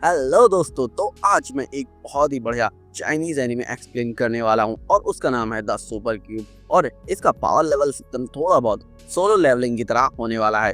Hello दोस्तों, तो आज मैं एक बहुत ही बढ़िया चाइनीज एनिमे एक्सप्लेन करने वाला हूँ और उसका नाम है द सुपर क्यूब। और इसका पावर लेवल सिस्टम थोड़ा बहुत सोलो लेवलिंग की तरह होने वाला है।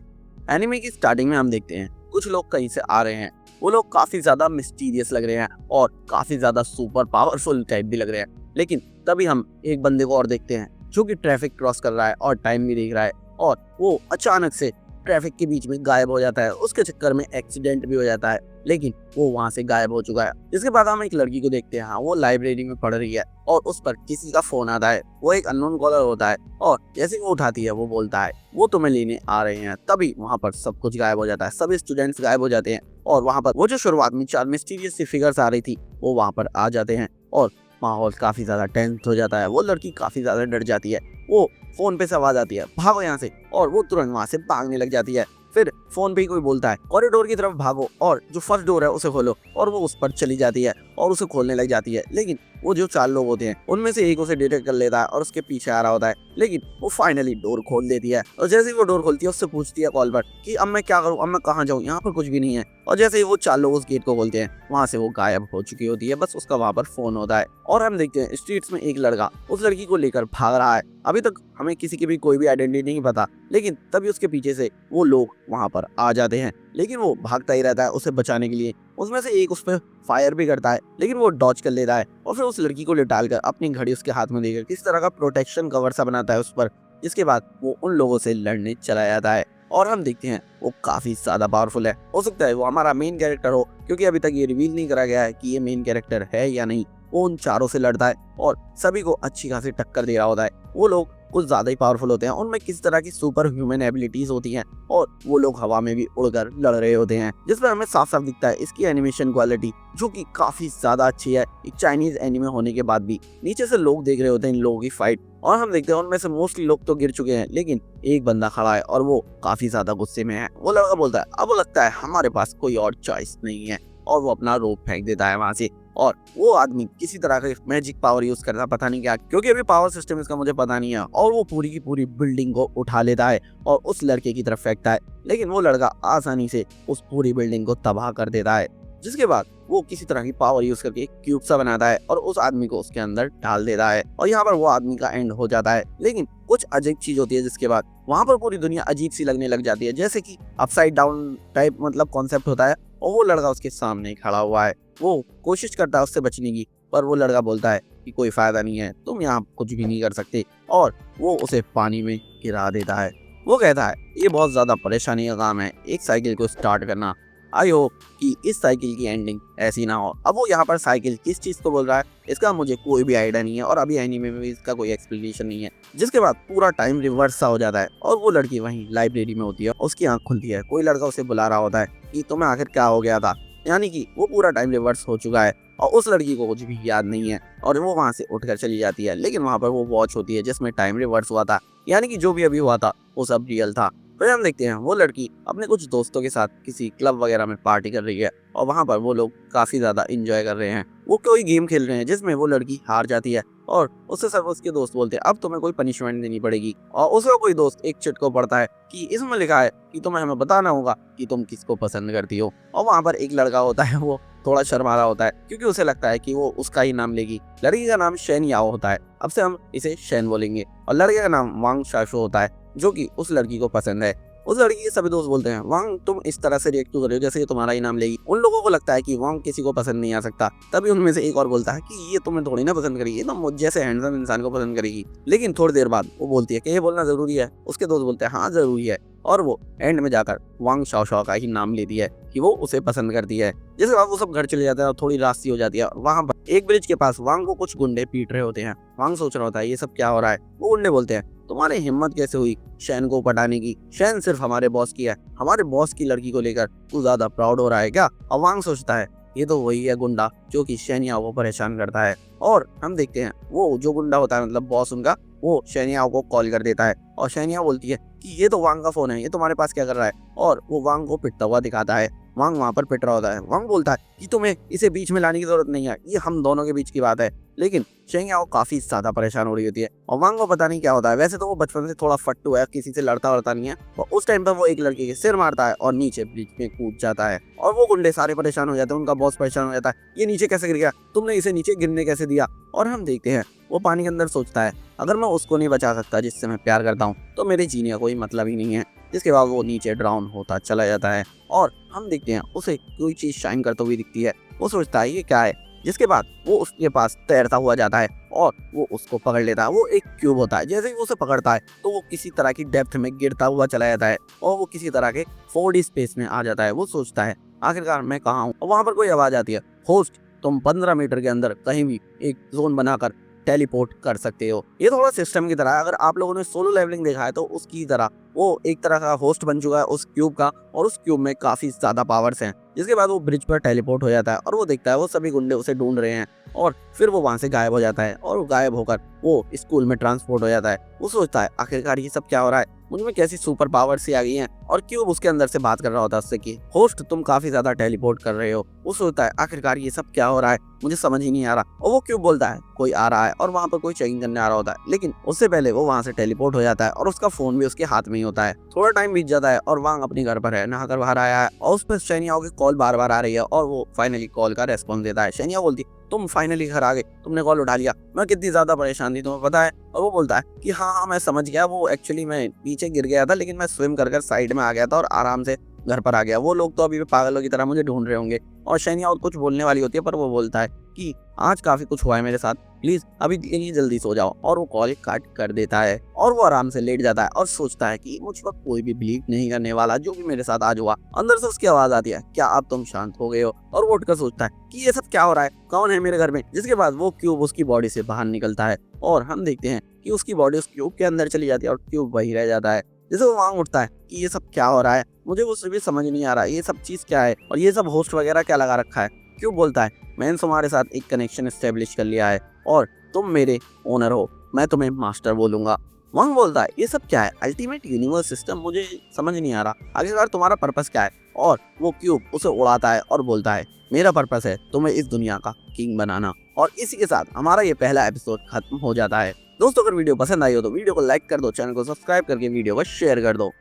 एनिमे की स्टार्टिंग में हम देखते हैं कुछ लोग कहीं से आ रहे हैं। वो लोग काफी ज्यादा मिस्टीरियस लग रहे हैं और काफी ज्यादा सुपर पावरफुल टाइप भी लग रहे हैं। लेकिन तभी हम एक बंदे को और देखते हैं जो कि ट्रैफिक क्रॉस कर रहा है और टाइम भी देख रहा है, और वो अचानक से ट्रैफिक के बीच में गायब हो जाता है। उसके चक्कर में एक्सीडेंट भी हो जाता है, लेकिन वो वहां से गायब हो चुका है। इसके बाद हम एक लड़की को देखते हैं। हाँ, वो लाइब्रेरी में पढ़ रही है और उस पर किसी का फोन आता है। वो एक अननोन कॉलर होता है और जैसे वो उठाती है वो बोलता है वो तुम्हें लेने आ रहे हैं। तभी वहां पर सब कुछ गायब हो जाता है, सभी स्टूडेंट्स गायब हो जाते हैं और वहां पर वो जो शुरुआत में चार मिस्टीरियस सी फिगर्स आ रही थी वो वहां पर आ जाते हैं और माहौल काफी ज्यादा टेंस हो जाता है। वो लड़की काफी ज्यादा डर जाती है। वो फोन पे से आवाज आती है भागो यहाँ से, और वो तुरंत वहां से भागने लग जाती है। फिर फोन पे ही कोई बोलता है कॉरिडोर की तरफ भागो और जो फर्स्ट डोर है उसे खोलो, और वो उस पर चली जाती है और उसे खोलने लग जाती है। लेकिन वो जो चार लोग होते हैं उनमें से एक उसे डिटेक्ट कर लेता है और उसके पीछे आ रहा होता है। लेकिन वो फाइनली डोर खोल देती है और जैसे ही वो डोर खोलती है उससे पूछती है कॉल पर कि अब मैं क्या करूं, अब मैं कहाँ जाऊं, यहाँ पर कुछ भी नहीं है। और जैसे ही वो चार लोग उस गेट को खोलते हैं वहां से वो गायब हो चुकी होती है, बस उसका वहां पर फोन होता है। और हम देखते हैं स्ट्रीट्स में एक लड़का उस लड़की को लेकर भाग रहा है। अभी तक हमें किसी की भी कोई भी आइडेंटिटी नहीं पता, लेकिन तभी उसके पीछे से वो लोग वहां पर आ जाते हैं। लेकिन वो भागता ही रहता है उसे बचाने के लिए। उसमें से एक उस पर फायर भी करता है, लेकिन वो डॉज कर लेता है और फिर उस लड़की को डालकर अपनी घड़ी उसके हाथ में देकर किस तरह का प्रोटेक्शन कवर सा बनाता है उस पर। जिसके बाद वो उन लोगों से लड़ने चला जाता है और हम देखते हैं वो काफी ज्यादा पावरफुल है। हो सकता है वो हमारा मेन कैरेक्टर हो, क्योंकि अभी तक ये रिवील नहीं करा गया है कि ये मेन कैरेक्टर है या नहीं। वो उन चारों से लड़ता है और सभी को अच्छी खासी टक्कर दे रहा होता है। वो लोग कुछ ज्यादा ही पावरफुल होते हैं, उनमें किस तरह की सुपर ह्यूमन एबिलिटीज होती हैं और वो लोग हवा में भी उड़कर लड़ रहे होते हैं, जिसमें हमें साफ साफ दिखता है इसकी एनिमेशन क्वालिटी जो कि काफी ज्यादा अच्छी है एक चाइनीज एनिमे होने के बाद भी। नीचे से लोग देख रहे होते हैं इन लोगों की फाइट, और हम देखते हैं उनमें से मोस्टली लोग तो गिर चुके हैं, लेकिन एक बंदा खड़ा है और वो काफी ज्यादा गुस्से में है। वो लड़का बोलता है अब लगता है हमारे पास कोई और चॉइस नहीं है, और वो अपना रोप फेंक देता है वहां से। और वो आदमी किसी तरह का मैजिक पावर यूज करता, पता नहीं क्या, क्योंकि अभी पावर सिस्टम इसका मुझे पता नहीं है, और वो पूरी की पूरी बिल्डिंग को उठा लेता है और उस लड़के की तरफ फेंकता है। लेकिन वो लड़का आसानी से उस पूरी बिल्डिंग को तबाह कर देता है। जिसके बाद वो किसी तरह की पावर यूज करके एक क्यूब सा बनाता है और उस आदमी को उसके अंदर डाल देता है, और यहाँ पर वो आदमी का एंड हो जाता है। लेकिन कुछ अजीब चीज होती है जिसके बाद वहां पर पूरी दुनिया अजीब सी लगने लग जाती है, जैसे कि अपसाइड डाउन टाइप मतलब कॉन्सेप्ट होता है, और वो लड़का उसके सामने खड़ा हुआ है। वो कोशिश करता है उससे बचने की, पर वो लड़का बोलता है कि कोई फायदा नहीं है, तुम यहाँ कुछ भी नहीं कर सकते, और वो उसे पानी में गिरा देता है। वो कहता है ये बहुत ज्यादा परेशानी का काम है एक साइकिल को स्टार्ट करना। आई होप कि इस साइकिल की एंडिंग ऐसी ना हो। अब वो यहाँ पर साइकिल किस चीज को बोल रहा है इसका मुझे कोई भी आइडिया नहीं है, और अभी एनीमे में भी इसका कोई एक्सप्लेनेशन नहीं है। जिसके बाद पूरा टाइम रिवर्स सा हो जाता है और वो लड़की वहीं लाइब्रेरी में होती है। उसकी आंख खुलती है, कोई लड़का उसे बुला रहा होता है कि तुम्हें आखिर क्या हो गया था। यानी कि वो पूरा टाइम रिवर्स हो चुका है और उस लड़की को कुछ भी याद नहीं है, और वो वहां से उठकर चली जाती है। लेकिन वहां पर वो वॉच होती है जिसमें टाइम रिवर्स हुआ था, यानी कि जो भी अभी हुआ था वो सब रियल था। फिर हम देखते हैं वो लड़की अपने कुछ दोस्तों के साथ किसी क्लब वगैरह में पार्टी कर रही है, और वहां पर वो लोग काफी ज्यादा इंजॉय कर रहे हैं। वो कोई गेम खेल रहे हैं जिसमें वो लड़की हार जाती है, और उससे सब उसके दोस्त बोलते हैं अब तुम्हें कोई पनिशमेंट देनी पड़ेगी। और उसका कोई दोस्त एक चिट को पढ़ता है कि इसमें लिखा है कि तुम्हें हमें बताना होगा कि तुम किसको पसंद करती हो। और वहां पर एक लड़का होता है, वो थोड़ा शर्मा रहा होता है क्योंकि उसे लगता है कि वो उसका ही नाम लेगी। लड़की का नाम शेन याओ होता है, अब से हम इसे शेन बोलेंगे, और लड़के का नाम वांग शाशो होता है जो कि उस लड़की को पसंद है। उस लड़की के सभी दोस्त बोलते हैं वांग तुम इस तरह से रिएक्ट क्यों कर रहे हो जैसे ये तुम्हारा ही नाम लेगी। उन लोगों को लगता है कि वांग किसी को पसंद नहीं आ सकता। तभी उनमें से एक और बोलता है कि ये तुम्हें थोड़ी ना पसंद करेगी, ये तो मुझ जैसे हैंडसम इंसान को पसंद करेगी। लेकिन थोड़ी देर बाद वो बोलती है कि ये बोलना जरूरी है। उसके दोस्त बोलते हैं हाँ जरूरी है, और वो एंड में जाकर वांग शाओ शाओ का ही नाम लेती है कि वो उसे पसंद करती है। जिसके बाद वो सब घर चले जाते हैं और थोड़ी रात सी हो जाती है। वहां पर एक ब्रिज के पास वांग को कुछ गुंडे पीट रहे होते हैं। वांग सोच रहा होता है ये सब क्या हो रहा है। वो गुंडे बोलते हैं तुम्हारी हिम्मत कैसे हुई शैन को पटाने की, शैन सिर्फ हमारे बॉस की है, हमारे बॉस की लड़की को लेकर तू ज्यादा प्राउड हो रहा है क्या। और वांग सोचता है ये तो वही है गुंडा जो कि शैन याओ को परेशान करता है। और हम देखते हैं वो जो गुंडा होता है मतलब बॉस उनका, वो शैन याओ को कॉल कर देता है, और शैन याओ बोलती है कि ये तो वांग का फोन है, ये तुम्हारे पास क्या कर रहा है, और वो वांग को पिटता हुआ दिखाता है। वांग वहाँ पर पिट रहा होता है। वांग बोलता है कि तुम्हें इसे बीच में लाने की जरूरत नहीं है, ये हम दोनों के बीच की बात है। लेकिन शेंग याओ काफी ज्यादा परेशान हो रही होती है और वांग को पता नहीं क्या होता है। वैसे तो वो बचपन से थोड़ा फट्टू है, किसी से लड़ता वड़ता नहीं है, और उस टाइम पर वो एक लड़के के सिर मारता है और नीचे ब्रिज में कूद जाता है और वो गुंडे सारे परेशान हो जाते हैं। उनका बॉस परेशान हो जाता है, ये नीचे कैसे गिर गया, तुमने इसे नीचे गिरने कैसे दिया। और हम देखते हैं वो पानी के अंदर सोचता है अगर मैं उसको नहीं बचा सकता जिससे मैं प्यार करता हूँ तो मेरे जीने का कोई मतलब ही नहीं है। जिसके बाद वो नीचे ड्राउन होता चला जाता है और हम देखते हैं उसे कोई चीज शाइन करते हुए दिखती है। वो सोचता है ये क्या है, जिसके बाद वो उसके पास तैरता हुआ जाता है और वो उसको पकड़ लेता है। वो एक क्यूब होता है, जैसे ही वो उसे पकड़ता है तो वो किसी तरह की डेप्थ में गिरता हुआ चला जाता है और वो किसी तरह के 4D स्पेस में आ जाता है। वो सोचता है आखिरकार मैं कहाँ हूँ, और वहाँ पर कोई आवाज आती है, होस्ट तुम 15 मीटर के अंदर कहीं भी एक जोन बनाकर टेलीपोर्ट कर सकते हो। ये थोड़ा सिस्टम की तरह है, अगर आप लोगों ने सोलो लेवलिंग देखा है तो उसकी तरह वो एक तरह का होस्ट बन चुका है उस क्यूब का, और उस क्यूब में काफी ज्यादा पावर्स हैं। जिसके बाद वो ब्रिज पर टेलीपोर्ट हो जाता है और वो देखता है वो सभी गुंडे उसे ढूंढ रहे हैं, और फिर वो वहां से गायब हो जाता है और वो गायब होकर वो स्कूल में ट्रांसपोर्ट हो जाता है। वो सोचता है आखिरकार ये सब क्या हो रहा है, मुझ में कैसी सुपर पावर सी आ गई हैं। और क्यूब उसके अंदर से बात कर रहा होता है उससे कि होस्ट तुम काफी ज्यादा टेलीपोर्ट कर रहे हो। वो सोचता है आखिरकार ये सब क्या हो रहा है, मुझे समझ ही नहीं आ रहा। और वो क्यूब बोलता है कोई आ रहा है, और वहाँ पर कोई चेकिंग करने आ रहा होता है। लेकिन उससे पहले वो वहाँ से टेलीपोर्ट हो जाता है और उसका फोन भी उसके हाथ में ही होता है। थोड़ा टाइम बीत जाता है और वांग अपने घर पर है, नहाकर बाहर आया है और उस पर शेनियाओ की कॉल बार बार आ रही है और वो फाइनली कॉल का रेस्पॉन्स देता है। शेनियाओ बोलती तुम फाइनली घर आ गए, तुमने कॉल उठा लिया, मैं कितनी ज्यादा परेशान थी तुम्हें पता है। और वो बोलता है कि हाँ मैं समझ गया, वो एक्चुअली मैं नीचे गिर गया था लेकिन मैं स्विम कर साइड में आ गया था और आराम से घर पर आ गया। वो लोग तो अभी भी पागलों की तरह मुझे ढूंढ रहे होंगे। और शेनियाओ कुछ बोलने वाली होती है पर वो बोलता है कि आज काफी कुछ हुआ है मेरे साथ, प्लीज अभी के लिए जल्दी सो जाओ। और वो कॉल काट कर देता है और वो आराम से लेट जाता है और सोचता है कि मुझ पर कोई भी बिलीव नहीं करने वाला जो भी मेरे साथ आज हुआ। अंदर से उसकी आवाज आती है क्या अब तुम शांत हो गए हो। और वो उठकर सोचता है कि ये सब क्या हो रहा है, कौन है मेरे घर में। जिसके बाद वो क्यूब उसकी बॉडी से बाहर निकलता है और हम देखते हैं कि उसकी बॉडी उस क्यूब के अंदर चली जाती है और क्यूब वही रह जाता है। जैसे वो वहां उठता है कि ये सब क्या हो रहा है, मुझे वो भी समझ नहीं आ रहा ये सब चीज क्या है और ये सब होस्ट वगैरह क्या लगा रखा है। क्यों बोलता है मैंने तुम्हारे साथ एक कनेक्शन एस्टेब्लिश कर लिया है और तुम मेरे ओनर हो, मैं तुम्हें मास्टर बोलूंगा। वांग बोलता है ये सब क्या है, अल्टीमेट यूनिवर्स सिस्टम, मुझे समझ नहीं आ रहा, आखिरकार तुम्हारा पर्पस क्या है। और वो क्यूब उसे उड़ाता है और बोलता है मेरा पर्पस है तुम्हें इस दुनिया का किंग बनाना। और इसी के साथ हमारा ये पहला एपिसोड खत्म हो जाता है। दोस्तों अगर वीडियो पसंद आई हो तो वीडियो को लाइक कर दो, चैनल को सब्सक्राइब करके वीडियो को शेयर कर दो।